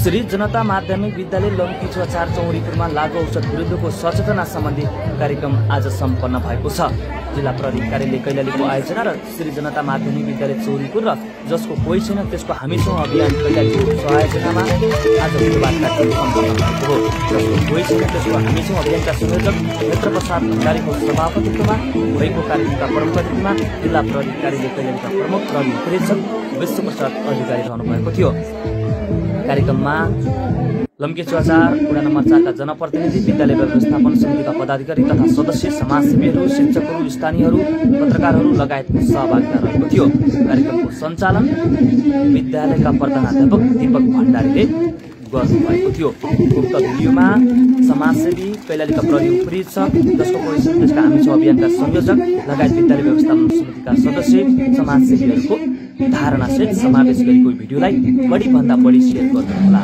श्री जनता माध्यमिक विद्यालय लम्की 4 चौरीपुरमा लागू औषध विरुद्धको सचेतना सम्बन्धी कार्यक्रम आज सम्पन्न भएको छ। जिल्ला प्रहरी कार्यालय कैलालीको आयोजना र श्री जनता माध्यमिक विद्यालय चौरीपुर र जसको कोही छैन त्यसको हामीसँग अभियान कैलालीको सहायतामा आज बुधबार कार्यक्रम सम्पन्न भएको हो। जसको कोही छैन त्यसको हामीसँग अभियानका संयोजक नेत्र प्रसाद भण्डारीको सभापतित्वमा भएको कार्यक्रमका प्रमुख अतिथिमा जिल्ला प्रहरी कार्यालय कैलालीका प्रमुख प्रहरी उपरीक्षक विश्वप्रसाद अधिकारी रहनु भएको थियो। कार्यक्रममा लम्की 4 वडा नम्बर 4 का जनप्रतिनिधि, विद्यालय व्यवस्थापन समितिका पदाधिकारी तथा सदस्य, समाजसेवीहरू, शिक्षकहरू, स्थानीयहरू, पत्रकारहरू लगायतको सहभागिता रहेको थियो। कार्यक्रमको सञ्चालन विद्यालयका प्रधानाध्यापक दीपक भण्डारीले गर्नुभएको थियो। उक्त भिडियोमा समाजसेवी, कैलालीका प्रहरी उपरीक्षक, जसको कोही छैन त्यसका हामी छ अभियानका संयोजक लगायत विद्यालय व्यवस्थापन समितिका सदस्य, समाजसेवीहरूको धारणासहित समावेश गरेको भिडियोलाई बढीभन्दा बढी सेयर गर्नुहोला।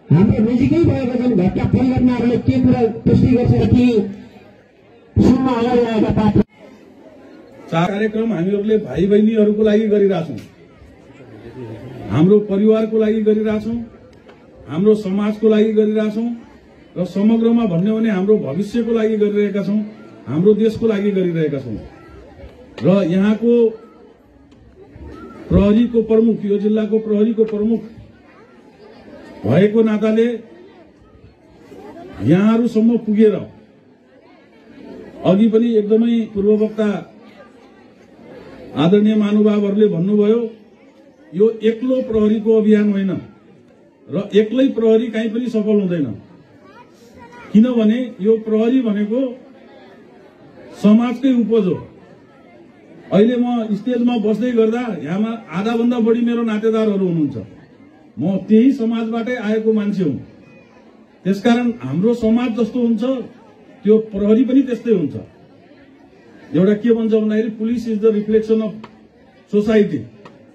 हाम्रो नजिकै भएको छन् घटना परिघटनाहरूले के कुरा पुष्टि गर्छ कि सुन्न अगाडि आएका पात्र कार्यक्रम हामीहरूले भाइ बहिनीहरूको लागि गरिरहेछौँ, हाम्रो परिवारको लागि गरिरहेछौँ, हाम्रो समाजको लागि गरिरहेछौँ र समग्रमा भन्ने हो भने हाम्रो भविष्यको लागि गरिरहेका छौँ, हाम्रो देशको लागि गरिरहेका छौँ। र यहाँको प्रहरीको प्रमुख, यो जिल्लाको प्रहरीको प्रमुख भएको नाताले यहाँहरूसम्म पुगेर अघि पनि एकदमै पूर्ववक्ता आदरणीय महानुभावहरूले भन्नुभयो, यो एक्लो प्रहरीको अभियान होइन र एक्लै प्रहरी कहीँ पनि सफल हुँदैन। किनभने यो प्रहरी भनेको समाजकै उपज हो। अहिले म स्टेजमा बस्दै गर्दा यहाँमा आधाभन्दा बढी मेरो नातेदारहरू हुनुहुन्छ। म त्यही समाजबाटै आएको मान्छे हुँ। त्यसकारण हाम्रो समाज जस्तो हुन्छ त्यो प्रहरी पनि त्यस्तै हुन्छ। एउटा के भन्छ भन्दाखेरि police is the reflection of society.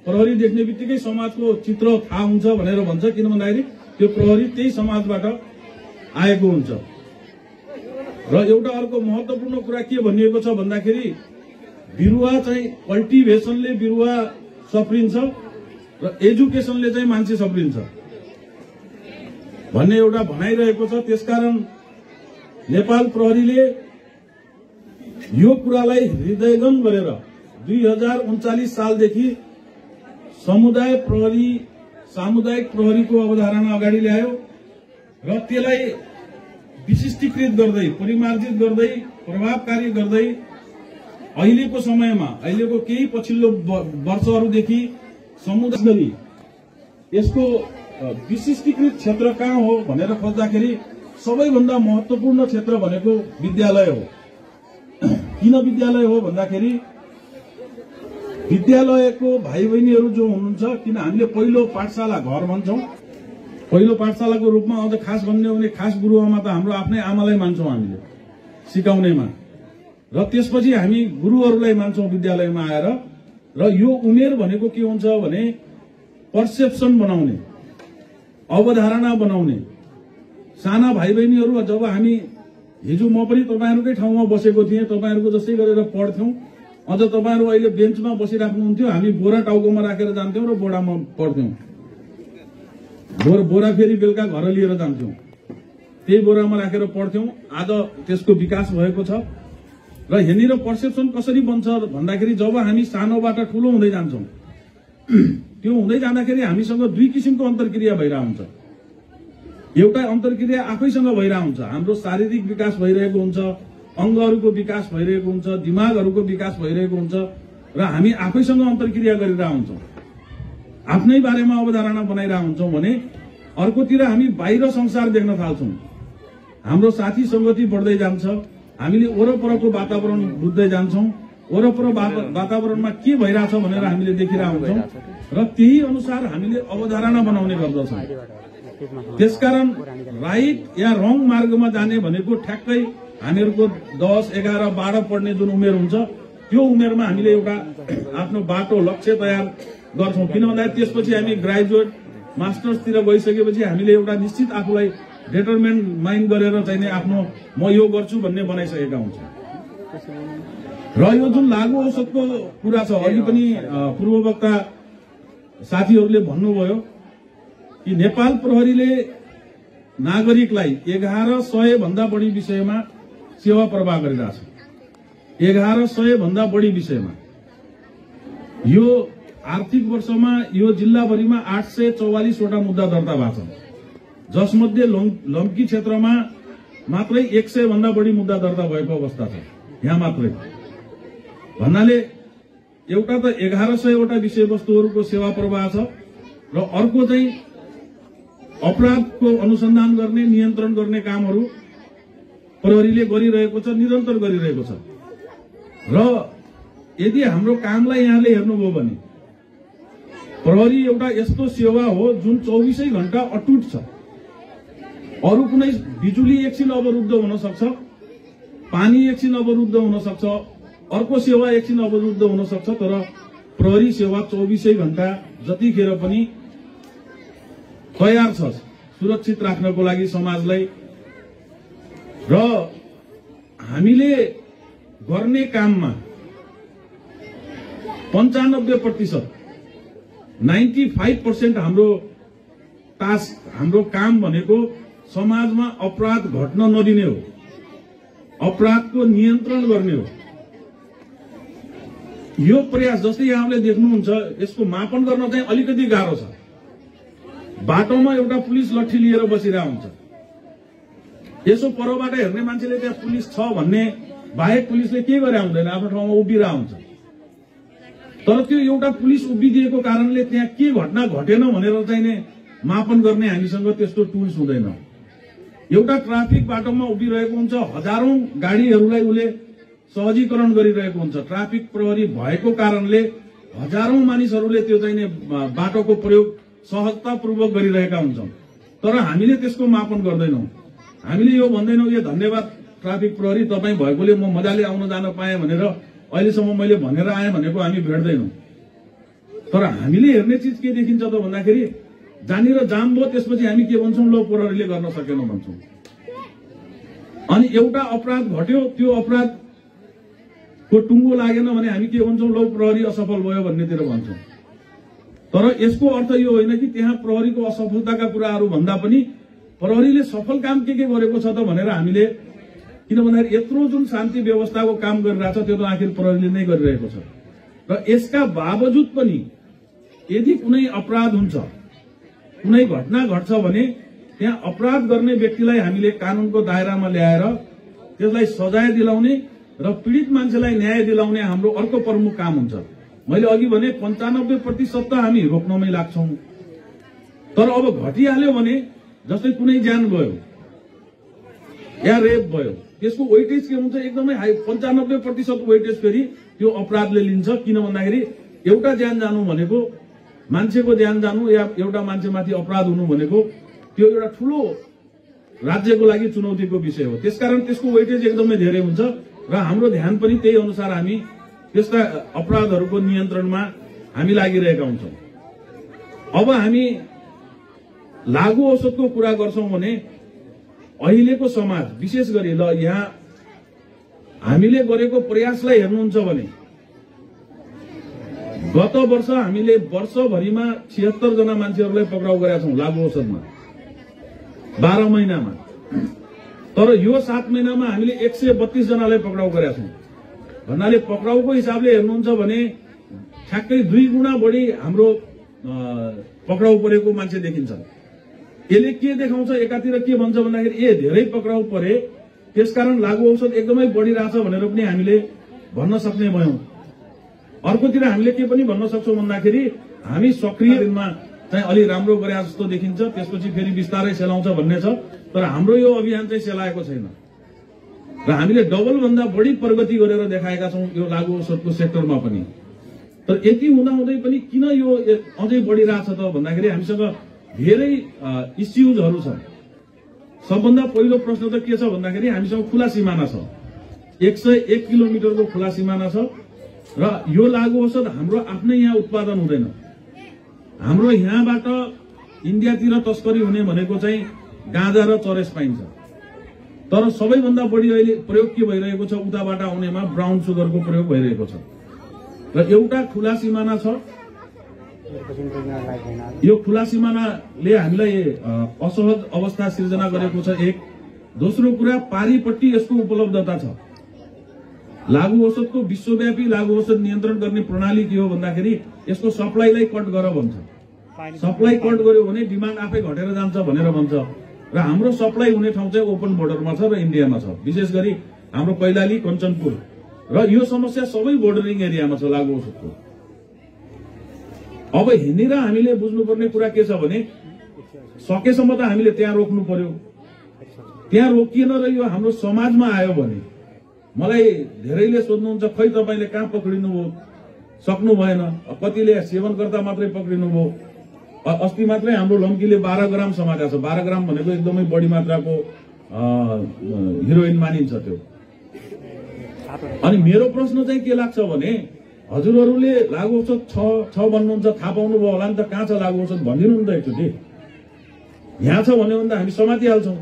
प्रहरी देख्ने बित्तिकै समाजको चित्र थाहा हुन्छ भनेर भन्छ, किन भन्दाखेरि त्यो प्रहरी त्यही समाजबाट आएको हुन्छ। र एउटा अर्को महत्त्वपूर्ण कुरा के भनिएको छ भन्दाखेरि बिरुवा चाहिँ कल्टिभेसनले बिरुवा सप्रिन्छ र एजुकेसनले चाहिँ मान्छे सप्रिन्छ भन्ने एउटा भनाइरहेको छ। त्यसकारण नेपाल प्रहरीले यो कुरालाई हृदयगम गरेर 2039 सालदेखि सामुदायिक प्रहरीको अवधारणा अगाडि ल्यायो र त्यसलाई विशिष्टीकृत गर्दै, परिमार्जित गर्दै, प्रभावकारी गर्दै अहिलेको समयमा, अहिलेको केही पछिल्लो वर्षहरूदेखि समुदाय यसको विशिष्टीकृत क्षेत्र कहाँ हो भनेर खोज्दाखेरि सबैभन्दा महत्त्वपूर्ण क्षेत्र भनेको विद्यालय हो। किन विद्यालय हो भन्दाखेरि विद्यालयको भाइ बहिनीहरू जो हुनुहुन्छ, किन हामीले पहिलो पाठशाला घर भन्छौँ, पहिलो पाठशालाको रूपमा अझ खास भन्ने हो भने खास गुरुआमा त हाम्रो आफ्नै आमालाई मान्छौँ हामीले सिकाउनेमा, र त्यसपछि हामी गुरुहरूलाई मान्छौँ विद्यालयमा आएर। र यो उमेर भनेको के हुन्छ भने पर्सेप्सन बनाउने, अवधारणा बनाउने। साना भाइ बहिनीहरू जब हामी हिजो म पनि तपाईहरुकै ठाउँमा बसेको थिएँ, तपाईहरुको जस्तै गरेर पढ्थ्यौं, अझ तपाईहरु अहिले बेन्चमा बसिराख्नुहुन्थ्यो, हामी बोरा टाउकोमा राखेर जान्थ्यौं र बोरामा पढ्थ्यौं। बोरा फेरि बेलुका घर लिएर जान्थ्यौं, त्यही बोरामा राखेर पढ्थ्यौं। आज त्यसको विकास भएको छ र यहाँनिर पर्सेप्सन कसरी बन्छ भन्दाखेरि जब हामी सानोबाट ठूलो हुँदै जान्छौं, त्यो हुँदै जाँदाखेरि हामीसँग दुई किसिमको अन्तर्क्रिया भइरहेको हुन्छ। एउटा अन्तर्क्रिया आफैसँग भइरहेको हुन्छ, हाम्रो शारीरिक विकास भइरहेको हुन्छ, अंगहरूको विकास भइरहेको हुन्छ, दिमागहरूको विकास भइरहेको हुन्छ र हामी आफैसँग अन्तर्क्रिया गरिरहेका हुन्छौं, आफ्नै बारेमा अवधारणा बनाइरहेका हुन्छौं भने अर्कोतिर हामी बाहिर संसार देख्न थाल्छौं। हाम्रो साथी संगति बढ्दै जान्छ, हामीले वरपरको वातावरण बुझ्दै जान्छौं, वरपर वातावरणमा के भइरहेछ भनेर हामीले देखिरहेका हुन्छौं र त्यही अनुसार हामीले अवधारणा बनाउने गर्दछौं। त्यसकारण राइट या रङ मार्गमा जाने भनेको ठ्याक्कै हामीहरूको 10, 11, 12 पढ्ने जुन उमेर हुन्छ त्यो उमेरमा हामीले एउटा आफ्नो बाटो लक्ष्य तयार गर्छौं। किन भन्दाखेरि त्यसपछि हामी ग्रेजुएट मास्टर्सतिर गइसकेपछि हामीले एउटा निश्चित आफूलाई डिटरमिन्ड माइन्ड गरेर चाहिँ आफ्नो म यो गर्छु भन्ने बनाइसकेका हुन्छौँ। र यो जुन लागू औषधको कुरा छ, अघि पनि पूर्ववक्ता साथीहरूले भन्नुभयो कि नेपाल प्रहरीले नागरिकलाई 1100 भन्दा बढी विषयमा सेवा प्रवाह गरिरहेछ। 1100 भन्दा बढी विषयमा यो आर्थिक वर्षमा यो जिल्लाभरिमा 844 वटा मुद्दा दर्ता भएको छ, जसमध्ये लम्की क्षेत्रमा मात्रै 100 भन्दा बढी मुद्दा दर्ता भएको अवस्था छ यहाँ मात्रै। भन्नाले एउटा त 1100 वटा विषयवस्तुहरूको सेवा प्रवाह छ र अर्को चाहिँ अपराधको अनुसन्धान गर्ने नियन्त्रण गर्ने कामहरू प्रहरीले गरिरहेको छ, निरन्तर गरिरहेको छ। र यदि हाम्रो कामलाई यहाँले हेर्नुभयो भने प्रहरी एउटा यस्तो सेवा हो जुन 24 घण्टा अटुट छ। अरू कुनै बिजुली एकछिन अवरुद्ध हुन सक्छ, पानी एकछिन अवरुद्ध हुन सक्छ, अर्को सेवा एकछिन अवरुद्ध हुन सक्छ, तर प्रहरी सेवा 24 घण्टा जतिखेर पनि तयार छ सुरक्षित राख्नको लागि समाजलाई। र हामीले गर्ने काममा 95% 95% हाम्रो टास्क, हाम्रो काम भनेको समाजमा अपराध घट्न नदिने हो, अपराधको नियन्त्रण गर्ने हो। यो प्रयास जस्तै यहाँले देख्नुहुन्छ, यसको मापन गर्न चाहिँ अलिकति गाह्रो छ। बाटोमा एउटा पुलिस लट्ठी लिएर बसिरहेको हुन्छ, यसो परबाट हेर्ने मान्छेले त्यहाँ पुलिस छ भन्ने बाहेक पुलिसले के गरे हुँदैन, आफ्नो ठाउँमा उभिरहेको हुन्छ। तर त्यो एउटा पुलिस उभिदिएको कारणले त्यहाँ के घटना घटेन भनेर चाहिँ मापन गर्ने हामीसँग त्यस्तो टुल्स हुँदैन। एउटा ट्राफिक बाटोमा उभिरहेको हुन्छ, हजारौं गाडीहरूलाई उसले सहजीकरण गरिरहेको हुन्छ। ट्राफिक प्रहरी भएको कारणले हजारौं मानिसहरूले त्यो चाहिँ बाटोको प्रयोग सहजतापूर्वक गरिरहेका हुन्छौं, तर हामीले त्यसको मापन गर्दैनौं। हामीले यो भन्दैनौं यो धन्यवाद ट्राफिक प्रहरी तपाई भएकोले म मजाले आउन जान पाएँ भनेर अहिलेसम्म मैले भनेर आएँ भनेको हामी भेट्दैनौं। तर हामीले हेर्ने चीज के देखिन्छ त भन्दाखेरि जहाँनिर जाम भयो त्यसपछि हामी के भन्छौं, लो प्रहरीले गर्न सकेन भन्छौं। अनि एउटा अपराध घट्यो, त्यो अपराधको टुङ्गो लागेन भने हामी के भन्छौं, लो प्रहरी असफल भयो भन्नेतिर भन्छौं। तर यसको अर्थ यो होइन कि त्यहाँ प्रहरीको असफलताका कुराहरू भन्दा पनि प्रहरीले सफल काम के गरेको छ त भनेर हामीले, किन भन्दाखेरि यत्रो जुन शान्ति व्यवस्थाको काम गरिरहेछ त्यो त आखिर प्रहरीले नै गरिरहेको छ। र यसका बावजुद पनि यदि कुनै अपराध हुन्छ, कुनै घटना घट्छ भने त्यहाँ अपराध गर्ने व्यक्तिलाई हामीले कानूनको दायरामा ल्याएर त्यसलाई सजाय दिलाउने र पीडित मान्छेलाई न्याय दिलाउने हाम्रो अर्को प्रमुख काम हुन्छ। मैले अघि भने 95% त हामी रोक्नमै लाग्छौं। तर अब घटिहाल्यो भने जस्तै कुनै ज्यान गयो या रेप भयो, त्यसको वेटेज के हुन्छ, एकदमै हाई 95% वेटेज फेरि त्यो अपराधले लिन्छ। किन भन्दाखेरि एउटा ज्यान जानु भनेको, मान्छेको ज्यान जानु या एउटा मान्छेमाथि अपराध हुनु भनेको त्यो एउटा ठूलो राज्यको लागि चुनौतीको विषय हो। त्यसकारण त्यसको वेटेज एकदमै धेरै हुन्छ र हाम्रो ध्यान पनि त्यही अनुसार हामी त्यस्ता अपराधहरूको नियन्त्रणमा हामी लागिरहेका हुन्छौं। अब हामी लागू औषधको कुरा गर्छौं भने अहिलेको समाज, विशेष गरी ल यहाँ हामीले गरेको प्रयासलाई हेर्नुहुन्छ भने गत वर्ष हामीले वर्षभरिमा 76 जना मान्छेहरूलाई पक्राउ गरेका छौं लागू औषधमा 12 महिनामा। तर यो 7 महिनामा हामीले 132 जनालाई पक्राउ गरेका छौं। भन्नाले पक्राउको हिसाबले हेर्नुहुन्छ भने ठ्याक्कै 2 गुणा बढी हाम्रो पक्राउ परेको मान्छे देखिन्छ। यसले के देखाउँछ, एकातिर के भन्छ भन्दाखेरि धेरै पक्राउ परे त्यसकारण लागू औषध एकदमै बढिरहेछ भनेर पनि हामीले भन्न सक्ने भयौं। अर्कोतिर हामीले के पनि भन्न सक्छौं भन्दाखेरि हामी सक्रिय दिनमा चाहिँ अलि राम्रो गरे जस्तो देखिन्छ, त्यसपछि फेरि बिस्तारै सेलाउँछ भन्ने छ। तर हाम्रो यो अभियान चाहिँ सेलाएको छैन र हामीले डबल भन्दा बढी प्रगति गरेर देखाएका छौं यो लागू औषधको सेक्टरमा पनि। तर यति हुँदाहुँदै पनि किन यो अझै बढिरहेछ त भन्दाखेरि हामीसँग धेरै इस्युजहरू छन्। सबभन्दा पहिलो प्रश्न त के छ भन्दाखेरि हामीसँग खुला सिमाना छ, 101 किलोमिटरको खुला सिमाना छ र यो लागू औषध हाम्रो आफ्नै यहाँ उत्पादन हुँदैन। हाम्रो यहाँबाट इन्डियातिर तस्करी हुने भनेको चाहिँ गाँजा र चरेस पाइन्छ, तर सबैभन्दा बढी अहिले प्रयोग के भइरहेको छ, उताबाट आउनेमा ब्राउन सुगरको प्रयोग भइरहेको छ। र एउटा खुला सिमाना छ, यो खुला सिमानाले हामीलाई असहज अवस्था सिर्जना गरेको छ। एक दोस्रो कुरा, पारिपट्टि यसको उपलब्धता छ। लागू औषधको विश्वव्यापी लागू औषध नियन्त्रण गर्ने प्रणाली के हो भन्दाखेरि यसको सप्लाईलाई कट गर भन्छ। सप्लाई कट गर्यो भने डिमान्ड आफै घटेर जान्छ भनेर भन्छ। र हाम्रो सप्लाई हुने ठाउँ चाहिँ ओपन बोर्डरमा छ र इन्डियामा छ, विशेष गरी हाम्रो कैलाली, कञ्चनपुर। र यो समस्या सबै बोर्डरिङ एरियामा छ लागू औषधको। अब हिँडेर हामीले बुझ्नुपर्ने कुरा के छ भने सकेसम्म त हामीले त्यहाँ रोक्नु पर्यो। त्यहाँ रोकिएन र यो हाम्रो समाजमा आयो भने, मलाई धेरैले सोध्नुहुन्छ खै तपाईँले कहाँ पक्रिनुभयो, सक्नु भएन, कतिले सेवनकर्ता मात्रै पक्रिनुभयो। अस्ति मात्रै हाम्रो लम्कीले 12 ग्राम समातेको छ। 12 ग्राम भनेको एकदमै बढी मात्राको हिरोइन मानिन्छ त्यो। अनि मेरो प्रश्न चाहिँ के लाग्छ भने हजुरहरूले लागू औषध छ भन्नुहुन्छ, थाहा पाउनु भयो होला नि त कहाँ छ लागू औषध भनिदिनु नि त एकचोटि। यहाँ छ भन्यो भने त हामी समातिहाल्छौँ।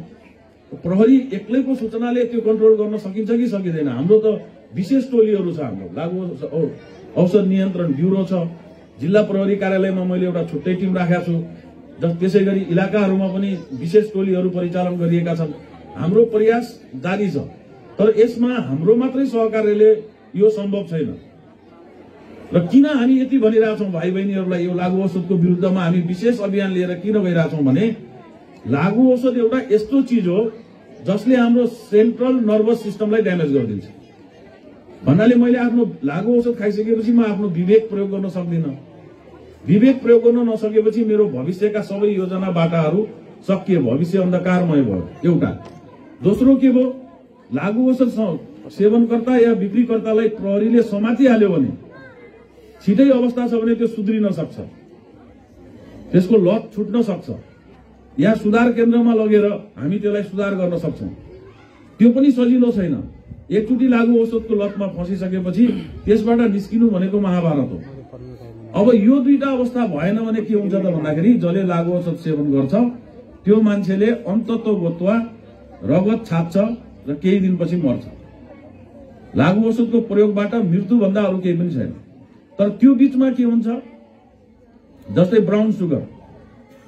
प्रहरी एक्लैको सूचनाले त्यो कन्ट्रोल गर्न सकिन्छ कि सकिँदैन? हाम्रो त विशेष टोलीहरू छ। हाम्रो लागू औषध नियन्त्रण ब्युरो छ, जिल्ला प्रहरी कार्यालयमा मैले एउटा छुट्टै टिम राखेको छु। त्यसै गरी इलाकाहरूमा पनि विशेष टोलीहरू परिचालन गरिएका छन्। हाम्रो प्रयास जारी छ, तर यसमा हाम्रो मात्रै सहकार्यले यो सम्भव छैन। र किन हामी यति भनिरहेछौँ भाइ बहिनीहरूलाई, यो लागू औषधको विरुद्धमा हामी विशेष अभियान लिएर किन गइरहेछौँ भने लागू औषध एउटा यस्तो चिज हो जसले हाम्रो सेन्ट्रल नर्भस सिस्टमलाई ड्यामेज गरिदिन्छ। भन्नाले मैले आफ्नो लागू औषध खाइसकेपछि म आफ्नो विवेक प्रयोग गर्न सक्दिनँ। विवेक प्रयोग गर्न नसकेपछि मेरो भविष्यका सबै योजना बाटाहरू सकिए, भविष्य अन्धकारमय भयो। एउटा। दोस्रो के भयो, लागू औषध सेवनकर्ता या बिक्रीकर्तालाई प्रहरीले समातिहाल्यो भने छिटै अवस्था छ भने त्यो सुध्रिन सक्छ, त्यसको लत छुट्न सक्छ, या सुधार केन्द्रमा लगेर हामी त्यसलाई सुधार गर्न सक्छौँ। त्यो पनि सजिलो छैन। एकचोटि लागू औषधको लतमा फसिसकेपछि त्यसबाट निस्किनु भनेको महाभारत हो। अब यो दुईटा अवस्था भएन भने के हुन्छ त भन्दाखेरि जसले लागू औषध सेवन गर्छ त्यो मान्छेले अन्ततोगत्वा रगत छाप्छ र केही दिनपछि मर्छ। लागू औषधको प्रयोगबाट मृत्युभन्दा अरू केही पनि छैन। तर त्यो बीचमा के हुन्छ, जस्तै ब्राउन सुगर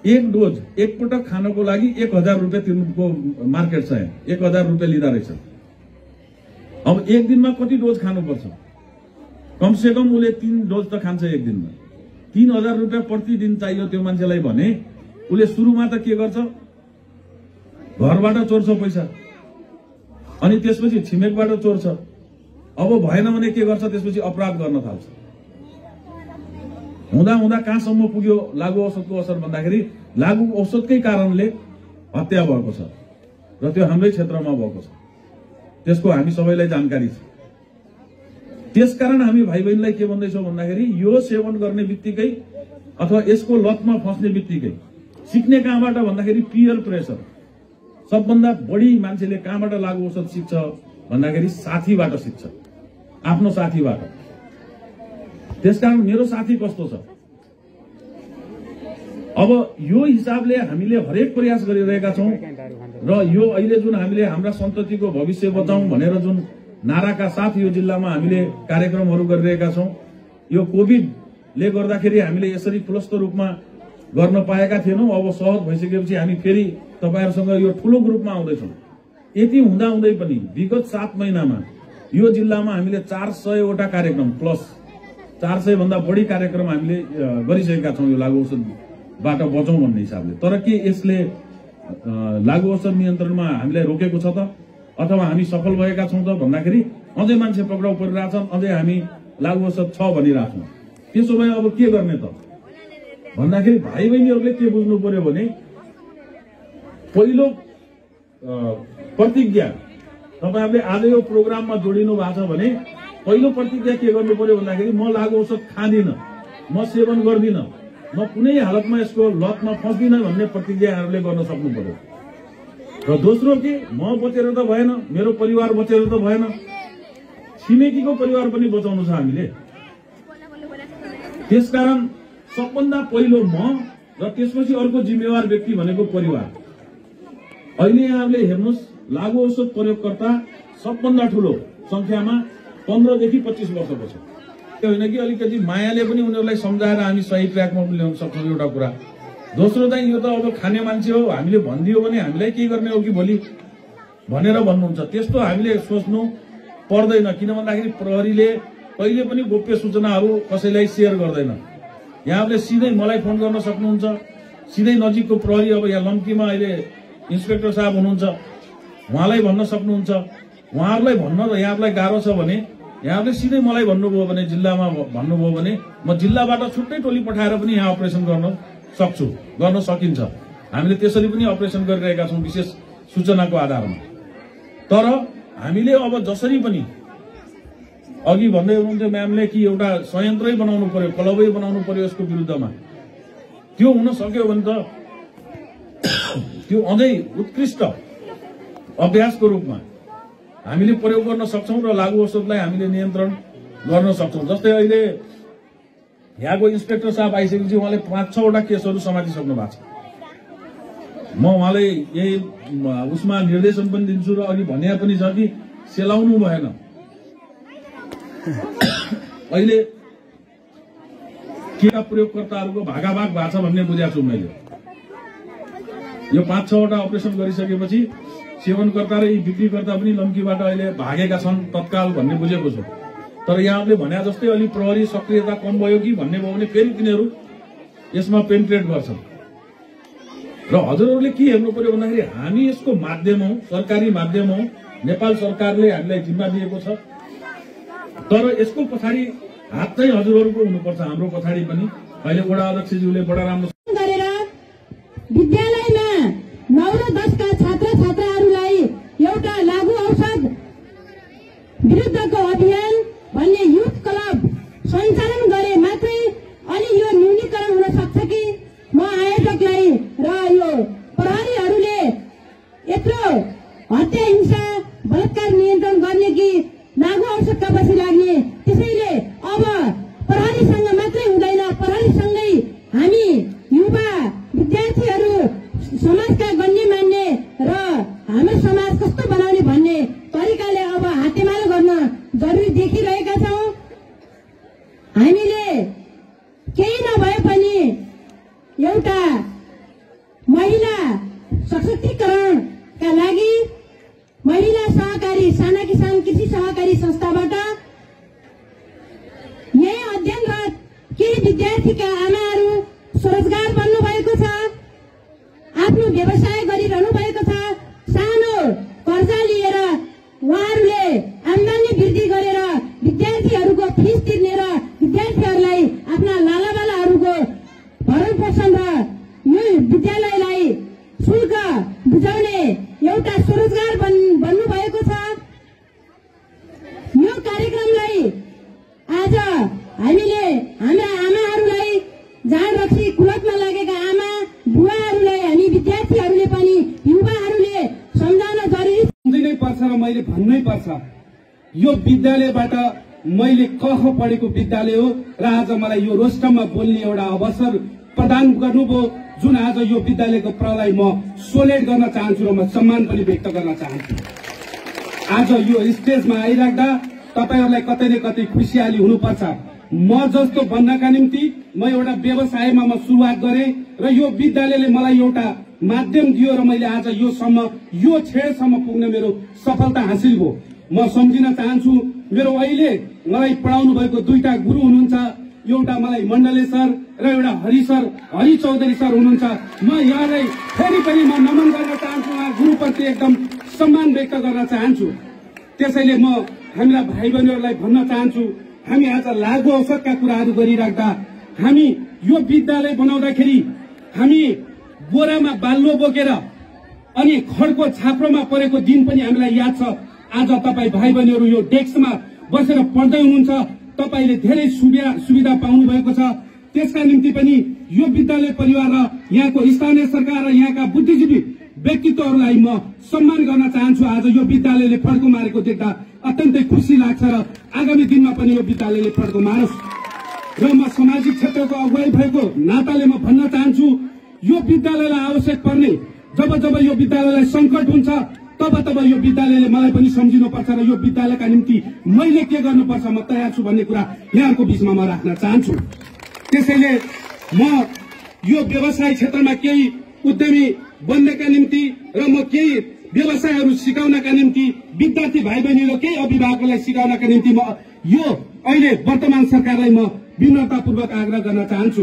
एक डोज एकपटक खानको लागि 1000 रुपियाँ तिर्नुको मार्केट छ। 1000 रुपियाँ लिँदा रहेछ। अब एक दिनमा कति डोज खानुपर्छ? कमसे कम उसले 3 डोज त खान्छ एक दिनमा। 3000 रुपियाँ प्रतिदिन चाहियो त्यो मान्छेलाई भने उसले सुरुमा त के गर्छ, घरबाट चोर्छ पैसा, अनि त्यसपछि छिमेकबाट चोर्छ। अब भएन भने के गर्छ, त्यसपछि अपराध गर्न थाल्छ। हुँदा हुँदा कहाँसम्म पुग्यो लागू औषधको असर भन्दाखेरि लागू औषधकै कारणले हत्या भएको छ र त्यो हाम्रै क्षेत्रमा भएको छ। त्यसको हामी सबैलाई जानकारी छ। त्यसकारण हामी भाइ बहिनीलाई के भन्दैछौँ भन्दाखेरि यो सेवन गर्ने बित्तिकै अथवा यसको लतमा फस्ने बित्तिकै सिक्ने कहाँबाट भन्दाखेरि पियर प्रेसर। सबभन्दा बढी मान्छेले कहाँबाट लागू औषध सिक्छ भन्दाखेरि साथीबाट सिक्छ, आफ्नो साथीबाट। त्यसकारण मेरो साथी कस्तो छ, अब यो हिसाबले हामीले हरेक प्रयास गरिरहेका छौँ। र यो अहिले जुन हामीले हाम्रा सन्ततिको भविष्य बचाउँ भनेर जुन नाराका साथ यो जिल्लामा हामीले कार्यक्रमहरू गरिरहेका छौँ, यो कोभिडले गर्दाखेरि हामीले यसरी ठुलस्त रूपमा गर्न पाएका थिएनौँ। अब सहज भइसकेपछि हामी फेरि तपाईहरुसँग यो ठुलो ग्रुपमा आउँदैछौँ। यति हुँदाहुँदै पनि विगत 7 महिनामा यो जिल्लामा हामीले 400 वटा कार्यक्रम प्लस 400 भन्दा बढी कार्यक्रम हामीले गरिसकेका छौँ यो लागू औषधबाट बचौँ भन्ने हिसाबले। तर के यसले लागू औषध नियन्त्रणमा हामीलाई रोकेको छ त अथवा हामी सफल भएका छौँ त भन्दाखेरि अझै मान्छे पक्राउ परिरहेछन्, अझै हामी लागू औषध छ भनिरहेछौँ। त्यसो भए अब के गर्ने त भन्दाखेरि भाइ बहिनीहरूले के बुझ्नु पर्यो भने पहिलो प्रतिज्ञा तपाईहरुले आज यो प्रोग्राममा जोडिनु भएको छ भने पहिलो प्रतिज्ञा के गर्नु पर्यो भन्दाखेरि म लागू औषध खादिनँ, म सेवन गर्दिनँ, म कुनै हालतमा यसको लतमा फस्दिनँ भन्ने प्रतिज्ञाहरूले गर्न सक्नु पर्यो। र दोस्रो के, म बचेर त भएन, मेरो परिवार बचेर त भएन, छिमेकीको परिवार पनि बचाउनु छ हामीले। त्यसकारण सबभन्दा पहिलो म र त्यसपछि अर्को जिम्मेवार व्यक्ति भनेको परिवार। अहिले यहाँले हेर्नुहोस्, लागु औषध प्रयोगकर्ता सबभन्दा ठूलो संख्यामा 15 देखि 25 वर्षको छ। त्यो होइन कि अलिकति मायाले पनि उनीहरूलाई सम्झाएर हामी सही ट्र्याकमा ल्याउन सक्छौँ। एउटा कुरा। दोस्रो चाहिँ यो त अब खाने मान्छे हो, हामीले भनिदियो भने हामीलाई के गर्ने हो कि भोलि भनेर भन्नुहुन्छ। त्यस्तो हामीले सोच्नु पर्दैन, किन भन्दाखेरि प्रहरीले कहिले पनि गोप्य सूचनाहरू कसैलाई शेयर गर्दैन। यहाँले सिधै मलाई फोन गर्न सक्नुहुन्छ, सिधै नजिकको प्रहरी, अब यहाँ लम्कीमा अहिले इन्सपेक्टर साहब हुनुहुन्छ, उहाँलाई भन्न सक्नुहुन्छ। उहाँहरूलाई भन्न यहाँलाई गाह्रो छ भने यहाँले सिधै मलाई भन्नुभयो भने, जिल्लामा भन्नुभयो भने म जिल्लाबाट छुट्टै टोली पठाएर पनि यहाँ अपरेसन गर्न सकिन्छ। हामीले त्यसरी पनि अपरेसन गरिरहेका छौँ विशेष सूचनाको आधारमा। तर हामीले अब जसरी पनि अघि भन्दै हुनुहुन्थ्यो म्यामले कि एउटा संयन्त्रै बनाउनु पर्यो, क्लबै बनाउनु पर्यो यसको विरुद्धमा। त्यो हुन सक्यो भने त त्यो अझै उत्कृष्ट अभ्यासको रूपमा हामीले प्रयोग गर्न सक्छौं र लागु औषधलाई हामीले नियन्त्रण गर्न सक्छौं। जस्तै अहिले यहाँको इन्सपेक्टर साहब आइसकेपछि उहाँले 5-6 वटा केसहरू समातिसक्नु भएको छ। म उहाँलाई यही उसमा निर्देशन पनि दिन्छु र अघि भने पनि छ कि सेलाउनु भएन। अहिले केटा प्रयोगकर्ताहरूको भागाभाग भएको छ भन्ने बुझाएको छु मैले। यो 5-6 वटा अपरेसन गरिसकेपछि सेवनकर्ता र बिक्रीकर्ता पनि लम्कीबाट अहिले भागेका छन् तत्काल भन्ने बुझेको छु। तर यहाँले भने जस्तै अलि प्रहरी सक्रियता कम भयो कि भन्ने भयो भने फेरि तिनीहरू यसमा पेनिट्रेट गर्छन्। र हजुरहरूले के हेर्नु पर्यो भन्दाखेरि हामी यसको माध्यम हौ, सरकारी माध्यम हौ, नेपाल सरकारले हामीलाई जिम्मा दिएको छ। तर यसको पछाडि हात चाहिँ हजुरहरूको हुनुपर्छ, हाम्रो पछाडि पनि। अहिले वडा अध्यक्षज्यूले बडा राम्रो गरेर विद्यालयमा 9 र 10 का छात्र-छात्राहरूलाई एउटा लागु औषध विरुद्धको अभियान भन्ने युथ क्लब सञ्चालन गरे मात्रै अलि यो न्यूनीकरण हुन सक्छ कि म आयोजकलाई र यो प्रहरीहरूले यत्रो हत्या, हिंसा, बलात्कार नियन्त्रण गर्ने कि लागु औषधका पछि लाग्ने। त्यसैले अब प्रहरीसँग मात्रै हुँदैन, प्रहरीसँगै हामी युवा विद्यार्थीहरू समाजका गण्यमान्य र हाम्रो समाज कस्तो बनाउने भन्ने तरिकाले अब हातेमालो गर्न जरुरी देखिरहेका छौं। हामीले केही नभए पनि एउटा महिला सशक्तिकरणका लागि महिला सहकारी साना किसान कृषि सहकारी संस्थाबाट यही अध्ययनरत केही विद्यार्थीका आमाहरू स्वरोजगार बन्नु भएको छ, आफ्नो व्यवसाय गरिरहनु भएको छ। सानो कर्जा लिएर उहाँहरूले आम्दानी वृद्धि गरेर विद्यार्थीहरूको फिस तिर्ने र विद्यार्थीहरूलाई आफ्ना लालाबालाहरूको भरण पोषण र यो विद्यालयलाई शुल्क बुझाउने एउटा स्वरोजगार बन्नु भएको छ। यो कार्यक्रमलाई आज हामीले हाम्रा आमाहरूलाई जाँड रक्सी कुलतमा लागेका आमा बुवाहरूलाई हामी विद्यार्थीहरूले पनि युवाहरूले सम्झाउन जरुरी नै पर्छ र मैले भन्नै पर्छ। यो विद्यालयबाट मैले कख पढेको विद्यालय हो र आज मलाई यो रोस्टममा बोल्ने एउटा अवसर प्रदान गर्नुभयो, जुन आज यो विद्यालयको प्रलाई म सोलेट गर्न चाहन्छु र म सम्मान पनि व्यक्त गर्न चाहन्छु। आज यो स्टेजमा आइराख्दा तपाईहरुलाई कतै न कतै खुसियाली हुनुपर्छ। म जस्तो बन्नका निम्ति म एउटा व्यवसायमा म सुरुवात गरे र यो विद्यालयले मलाई एउटा माध्यम दियो र मैले आज यो छेडसम्म पुग्न मेरो सफलता हासिल भयो। म सम्झिन चाहन्छु मेरो अहिले मलाई पढाउनु भएको 2टा गुरु हुनुहुन्छ, एउटा मलाई मण्डले सर र एउटा हरि चौधरी सर हुनुहुन्छ। म यहाँलाई फेरि पनि म नमन गर्न चाहन्छु, उहाँ गुरुप्रति एकदम सम्मान व्यक्त गर्न चाहन्छु। त्यसैले म हामीलाई भाइ बहिनीहरूलाई भन्न चाहन्छु, हामी आज लागु औषधका कुराहरू गरिराख्दा हामी यो विद्यालय बनाउँदाखेरि हामी बोरामा बाल्लो बोकेर अनि खड्को छाप्रोमा परेको दिन पनि हामीलाई याद छ। आज तपाई भाइ बहिनीहरू यो डेस्कमा बसेर पढ्दै हुनुहुन्छ, तपाईले धेरै सुविधा पाउनु भएको छ। त्यसका निम्ति पनि यो विद्यालय परिवार र यहाँको स्थानीय सरकार र यहाँका बुद्धिजीवी व्यक्तित्वहरूलाई म सम्मान गर्न चाहन्छु। आज यो विद्यालयले फड्को मारेको देख्दा अत्यन्तै खुसी लाग्छ र आगामी दिनमा पनि यो विद्यालयले फड्को मारोस्। र म सामाजिक क्षेत्रको अगुवाई भएको नाताले म भन्न चाहन्छु, यो विद्यालयलाई आवश्यक पर्ने जब जब यो विद्यालयलाई संकट हुन्छ तब तब यो विद्यालयले मलाई पनि सम्झिनुपर्छ र यो विद्यालयका निम्ति मैले के गर्नुपर्छ म तयार छु भन्ने कुरा यहाँको बीचमा म राख्न चाहन्छु। त्यसैले म यो व्यवसाय क्षेत्रमा केही उद्यमी बन्नका निम्ति र म केही व्यवसायहरू सिकाउनका निम्ति विद्यार्थी भाइ बहिनी र केही अभिभावकलाई सिकाउनका निम्ति म यो अहिले वर्तमान सरकारलाई म विनम्रतापूर्वक आग्रह गर्न चाहन्छु।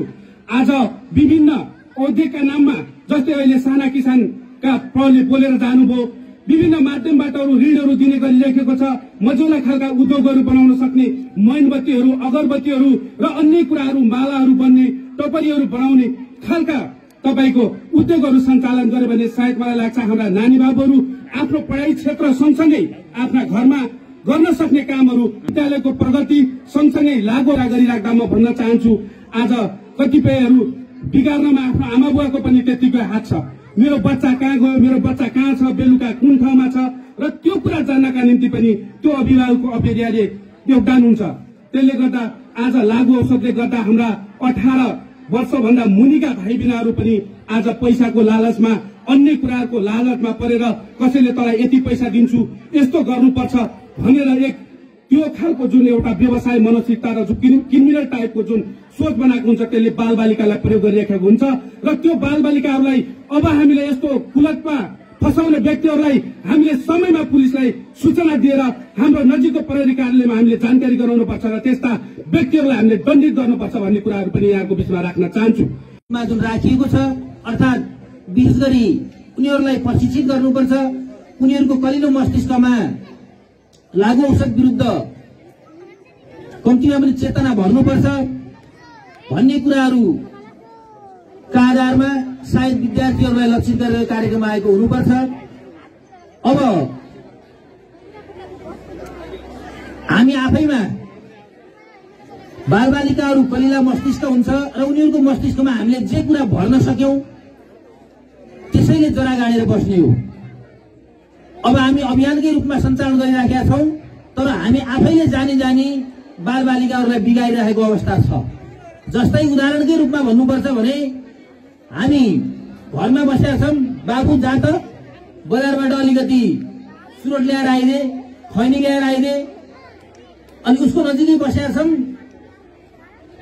आज विभिन्न औद्योगिकका नाममा जस्तै अहिले साना किसानका प्रहरीले बोलेर जानुभयो, विभिन्न माध्यमबाट ऋणहरू दिने गरिरहेको छ। मझौला खालका उद्योगहरू बनाउन सक्ने मोमबत्तीहरू, अगरबत्तीहरू र अन्य कुराहरू, मालाहरू बन्ने, टोपरीहरू बनाउने खालका तपाईको उद्योगहरू सञ्चालन गर्यो भने सायद मलाई लाग्छ हाम्रा नानी बाबुहरू आफ्नो पढाइ क्षेत्र सँगसँगै आफ्ना घरमा गर्न सक्ने कामहरू विद्यालयको प्रगति सँगसँगै लागू गरिराख्दा म भन्न चाहन्छु, आज कतिपयहरू बिगार्नमा आफ्नो आमा बुवाको पनि त्यतिकै हात छ। मेरो बच्चा कहाँ गयो, मेरो बच्चा कहाँ छ, बेलुका कुन ठाउँमा छ र त्यो कुरा जान्नका निम्ति पनि त्यो अभिभावकको अपरिहार्य योगदान हुन्छ। त्यसले गर्दा आज लागू औषधले गर्दा हाम्रा 18 वर्षभन्दा मुनिका भाइ बहिनीहरू पनि आज पैसाको लालचमा, अन्य कुराको लालचमा परेर कसैले तँलाई यति पैसा दिन्छु, यस्तो गर्नुपर्छ भनेर एक त्यो खालको जुन एउटा व्यवसाय मनोसिकता र क्रिमिनल टाइपको जुन सोच बनाएको हुन्छ त्यसले बालबालिकालाई प्रयोग गरिरहेको हुन्छ र त्यो बालबालिकाहरूलाई अब हामीले यस्तो कुलतमा फसाउने व्यक्तिहरूलाई हामीले समयमा पुलिसलाई सूचना दिएर हाम्रो नजिकको प्रहरी कार्यालयमा हामीले जानकारी गराउनुपर्छ र त्यस्ता व्यक्तिहरूलाई हामीले दण्डित गर्नुपर्छ भन्ने कुराहरू पनि यहाँको बीचमा राख्न चाहन्छु। जुन राखिएको छ अर्थात् विशेष गरी उनीहरूलाई प्रशिक्षित गर्नुपर्छ, उनीहरूको कलिलो मस्तिष्कमा लागू औषध विरुद्ध कम्तीमा पनि चेतना भर्नुपर्छ भन्ने कुराहरूका आधारमा सायद विद्यार्थीहरूलाई लक्षित गरेर कार्यक्रम आएको हुनुपर्छ। अब हामी आफैमा बालबालिकाहरू कलिला मस्तिष्क हुन्छ र उनीहरूको मस्तिष्कमा हामीले जे कुरा भर्न सक्यौं त्यसैले जरा गाडेर बस्ने हो। अब हामी अभियानकै रूपमा सञ्चालन गरिराखेका छौं, तर हामी आफैले जानी जानी बालबालिकाहरूलाई बिगारिरहेको अवस्था छ। जस्तै उदाहरणकै रूपमा भन्नुपर्छ भने हामी घरमा बसेका छौं, बाबु जा त बजारबाट अलिकति सुरोट ल्याएर आइदे, खैनी ल्याएर आइदे, अनि उसको नजिकै बसेका छौं,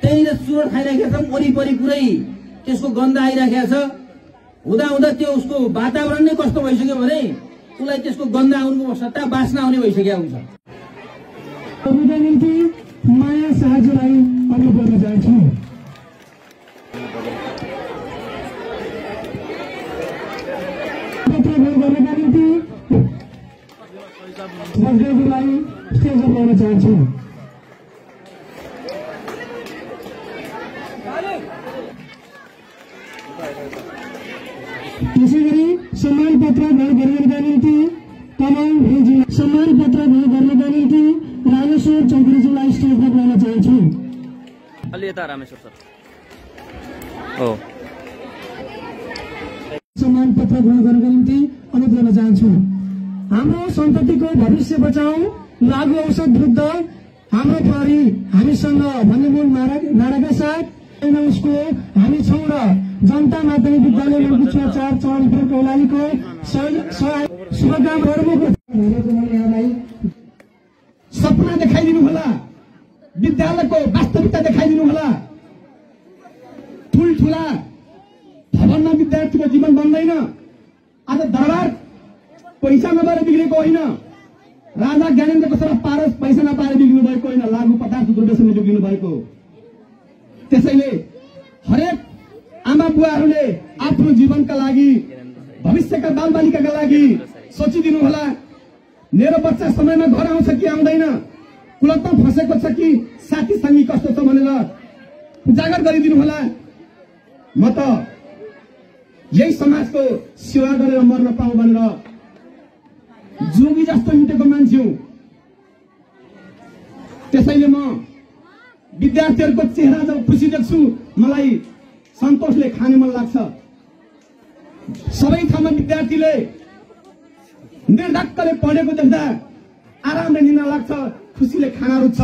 त्यहीँनिर सुरोट खाइराखेका छौं, वरिपरि पुरै त्यसको गन्ध आइराखेको छ। हुँदा हुँदा त्यो उसको वातावरण नै कस्तो भइसक्यो भने उसलाई त्यसको गन्ध आउनुको सट्टा बास्ना आउने भइसकेको हुन्छ। निम्ति माया साहाଯ୍यलाई अनुरोध गर्न चाहन्छु। गर्नका निम्ति मजदुरलाई स्टेजमा ल्याउन चाहन्छु। त्यसै गरी सम्मान पत्र भेट गर्नका निम्ति तमाम सम्मान पत्र भेट गर्नका निम्ति रामेश्वर चौधरीजीलाई स्टेजमा ल्याउन चाहन्छु। अलि यता रामेश्वर सर हो। सम्मान पत्र ग्रहण गर्नका निम्ति अनुरोध गर्न चाहन्छु। हाम्रो सन्ततिको भविष्य बचाऊ, लागू औषध विरुद्ध हाम्रो प्रहरी हामीसँग भन्ने मूल नाराका साथ उसको हामी छौं र जनता माध्यमिक विद्यालय लम्की 4 चौरीपुर कैलालीको शुभकामनाहरूलाई सपना देखाइदिनु होला, विद्यालयको वास्तविकता देखाइदिनु होला। ठुल्ठुला भवनमा विद्यार्थीको जीवन बन्दैन। आज दरबार पैसा नभएर बिग्रेको होइन, राजा ज्ञानेन्द्रको सर पारस पैसा नपाएर बिग्रिनु भएको होइन, लागू पदार्थ दुर्व्यसनले बिग्रिनु भएको। त्यसैले हरेक आमा बुवाहरूले आफ्नो जीवनका लागि, भविष्यका बालबालिकाका लागि सोचिदिनु होला। मेरो बच्चा समयमा घर आउँछ कि आउँदैन, कुलतमा फसेको छ कि साथी सङ्गी कस्तो छ भनेर उजागर गरिदिनु होला। म त यही समाजको सेवा गरेर मर्न पाऊँ भनेर जोगी जस्तो हिँडेको मान्छे हुँ। त्यसैले म विद्यार्थीहरूको चेहरा जब खुसी देख्छु मलाई सन्तोषले खाने मन लाग्छ। सबै ठाउँमा विद्यार्थीले निर्धक्कले पढेको देख्दा आरामले निद्रा लाग्छ, खुसीले खाना रुच्छ।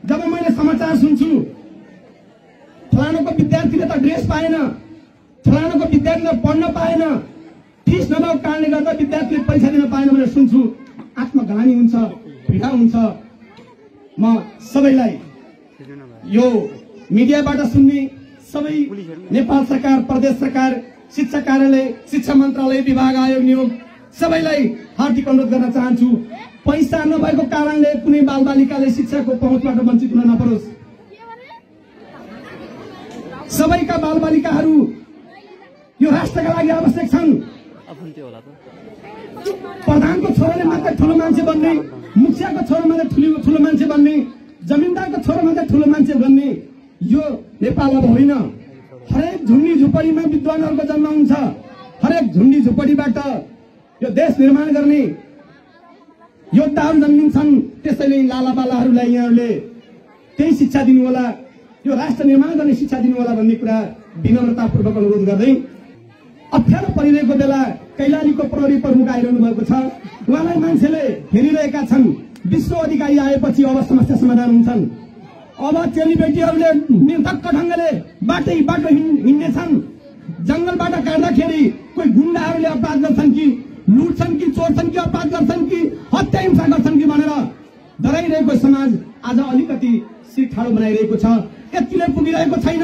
जब मैले समाचार सुन्छु फलानाको विद्यार्थीले त ड्रेस पाएन, फलानाको विद्यार्थीले पढ्न पाएन, फिस नभएको कारणले गर्दा विद्यार्थीले परीक्षा दिन पाएन भनेर सुन्छु। आत्मग्लानि हुन्छ, पीडा हुन्छ। म सबैलाई यो मिडियाबाट सुन्ने सबै नेपाल सरकार, प्रदेश सरकार, शिक्षा कार्यालय, शिक्षा मन्त्रालय, विभाग, आयोग, नियोग सबैलाई हार्दिक अनुरोध गर्न चाहन्छु, पैसा नभएको कारणले कुनै बालबालिकाले शिक्षाको पहुँचबाट वञ्चित हुन नपरोस्। सबैका बालबालिकाहरू यो राष्ट्रका लागि आवश्यक छन्। प्रधानको छोराले मात्र ठुलो मान्छे बन्ने, मुखियाको छोरा मात्र ठुलो मान्छे बन्ने, जमिनदारको छोरा मात्र ठुलो मान्छे बन्ने यो नेपाल अब होइन। हरेक झुन्डी झुपडीमा विद्वानहरूको जन्म हुन्छ। हरेक झुन्डी झुपडीबाट यो देश निर्माण गर्ने योद्धाहरू जन्मिन्छन्। त्यसैले लालाबालाहरूलाई यहाँहरूले त्यही शिक्षा दिनुहोला, यो राष्ट्र निर्माण गर्ने शिक्षा दिनुहोला भन्ने कुरा विनम्रतापूर्वक अनुरोध गर्दै, अप्ठ्यारो परिरहेको बेला कैलालीको प्रहरी प्रमुख आइरहनु भएको छ। उहाँलाई मान्छेले हेरिरहेका छन्। विश्व अधिकारी आएपछि अब समस्या समाधान हुन्छन्। अब चेलीबेटीहरूले निर्धक्क ढङ्गले बाटो हिँड्नेछन्। जंगलबाट काट्दाखेरि कोही गुण्डाहरूले अपराध गर्छन् कि लुट्छन् कि चोर्छन् कि अपराध गर्छन् कि हत्या हिंसा गर्छन् कि भनेर डराइरहेको समाज आज अलिकति सिट ठाडो बनाइरहेको छ। यतिले पुगिरहेको छैन।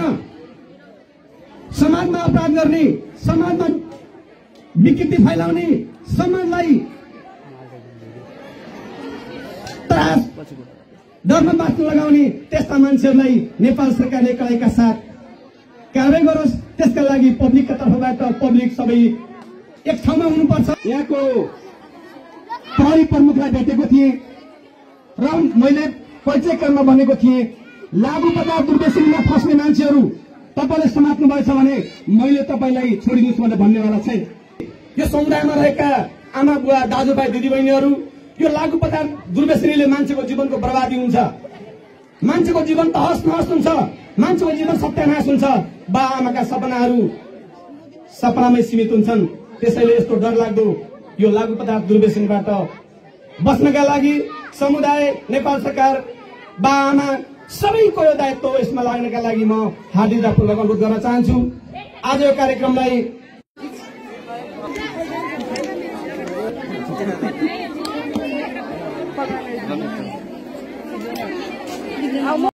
समाजमा अपराध गर्ने, समाजमा विकृति फैलाउने, समाजलाई त्रास डरमा बाँच्न लगाउने त्यस्ता मान्छेहरूलाई नेपाल सरकारले कडाइका साथ कारबाही गरोस्। त्यसका लागि पब्लिकका तर्फबाट पब्लिक सबै एक ठाउँमा हुनुपर्छ। यहाँको प्रहरी प्रमुखलाई भेटेको थिएँ र मैले परिचय क्रममा भनेको थिएँ, लागु पदार्थ दुर्व्यसनमा फस्ने मान्छेहरू तपाईले समात्नु भएछ भने मैले तपाईलाई छोडिदिनुहोस् भनेर भन्नेवाला छैन। यो समुदायमा रहेका आमा बुवा, दाजुभाइ, दिदीबहिनीहरू, यो लागु पदार्थ दुर्व्यसनीले मान्छेको जीवनको बर्बादी हुन्छ। मान्छेको जीवन तहस नहस हुन्छ। मान्छेको जीवन सत्यानाश हुन्छ। बा आमाका सपनाहरू सपनामै सीमित हुन्छन्। त्यसैले यस्तो डरलाग्दो यो लागु पदार्थ दुर्व्यसनबाट बच्नका लागि समुदाय, नेपाल सरकार, बा आमा सबैको यो दायित्व यसमा लाग्नका लागि म हार्दिकतापूर्वक अनुरोध गर्न चाहन्छु। आज यो कार्यक्रमलाई